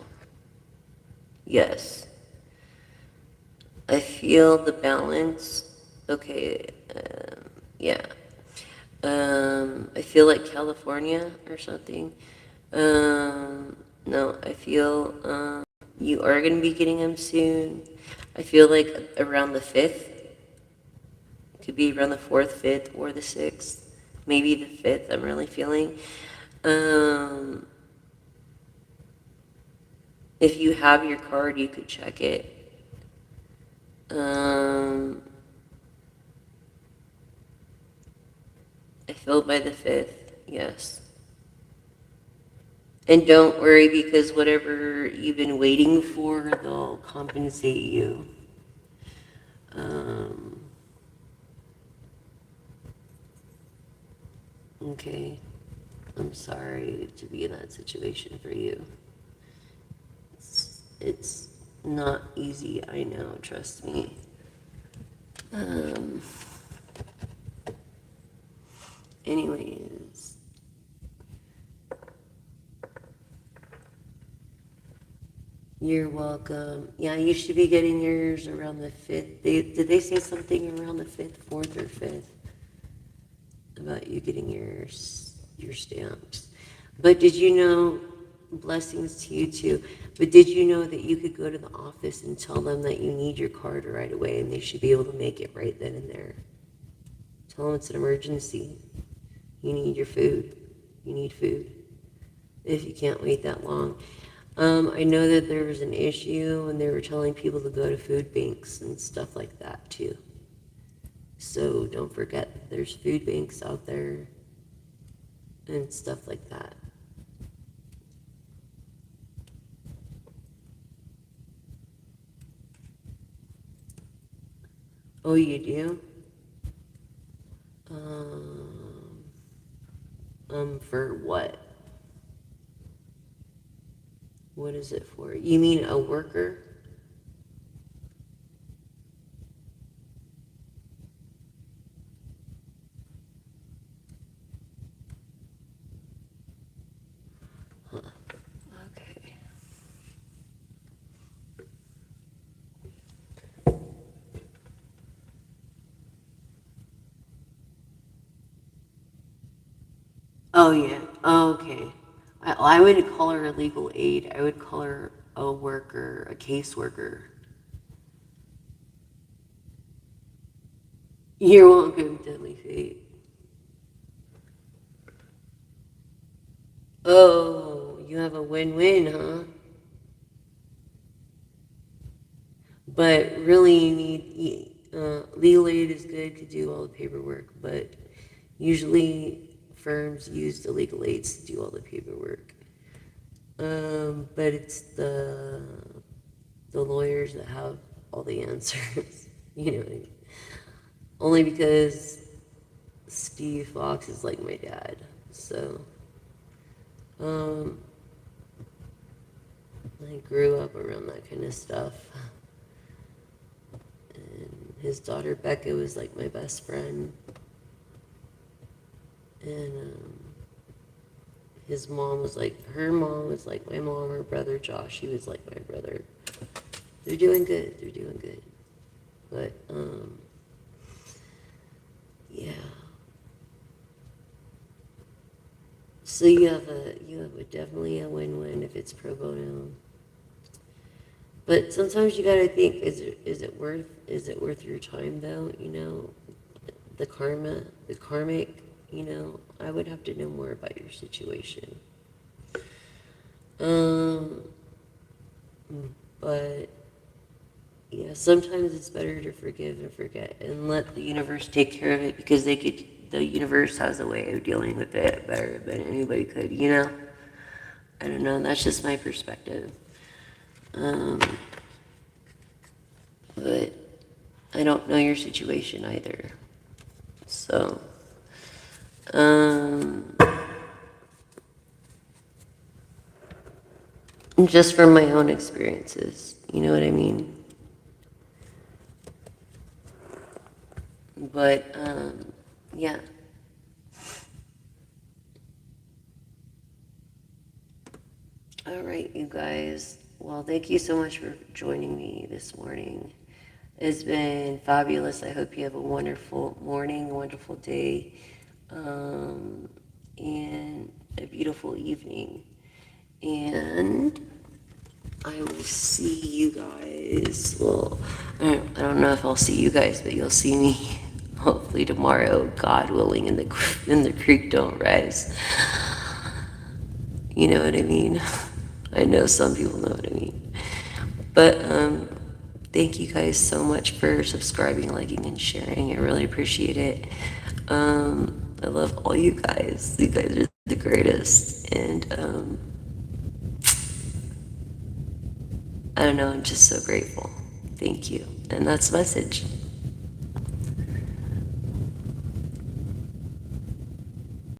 Speaker 1: Yes. I feel the balance. Okay, yeah. I feel like California or something. No, I feel you are going to be getting them soon. I feel like around the 5th. Could be around the 4th, 5th, or the 6th. Maybe the 5th, I'm really feeling. If you have your card, you could check it. I feel by the 5th, yes. And don't worry, because whatever you've been waiting for, they'll compensate you. Okay. I'm sorry to be in that situation for you. It's not easy, I know, trust me. Anyways. You're welcome. Yeah, you should be getting yours around the 5th. Did they say something around the 5th, 4th, or 5th? About you getting your stamps. But did you know, blessings to you too, but did you know that you could go to the office and tell them that you need your card right away and they should be able to make it right then and there? Tell them it's an emergency. You need your food. You need food. If you can't wait that long. I know that there was an issue and they were telling people to go to food banks and stuff like that too. So don't forget that there's food banks out there and stuff like that. Oh, you do? For what? What is it for? You mean a worker? Huh. Okay. Oh, yeah. Okay. I wouldn't call her a legal aid. I would call her a worker, a caseworker. You're welcome, Deadly Fate. Oh, you have a win-win, huh? But really, you need legal aid is good to do all the paperwork, but usually firms use the legal aids to do all the paperwork. But it's the lawyers that have all the answers, you know. Only because Steve Fox is like my dad, so I grew up around that kind of stuff. And his daughter Becca was like my best friend, and his mom was like, her mom was like my mom, her brother Josh, he was like my brother. They're doing good, they're doing good. But, yeah. So you have definitely a win-win if it's pro bono. But sometimes you gotta think, is it worth your time though? The karma, the karmic. I would have to know more about your situation. Um, but yeah, sometimes it's better to forgive and forget and let the universe take care of it because the universe has a way of dealing with it better than anybody could. I don't know, that's just my perspective. Um, but I don't know your situation either. So, um, just from my own experiences, you know what I mean? But, yeah. All right, you guys. Well, thank you so much for joining me this morning. It's been fabulous. I hope you have a wonderful morning, a wonderful day, and a beautiful evening. And I will see you guys. Well, I don't know if I'll see you guys, but you'll see me hopefully tomorrow, God willing, and the creek don't rise. You know what I mean? I know some people know what I mean. But thank you guys so much for subscribing, liking, and sharing. I really appreciate it. I love all you guys. You guys are the greatest. And I don't know, I'm just so grateful. Thank you. And that's the message.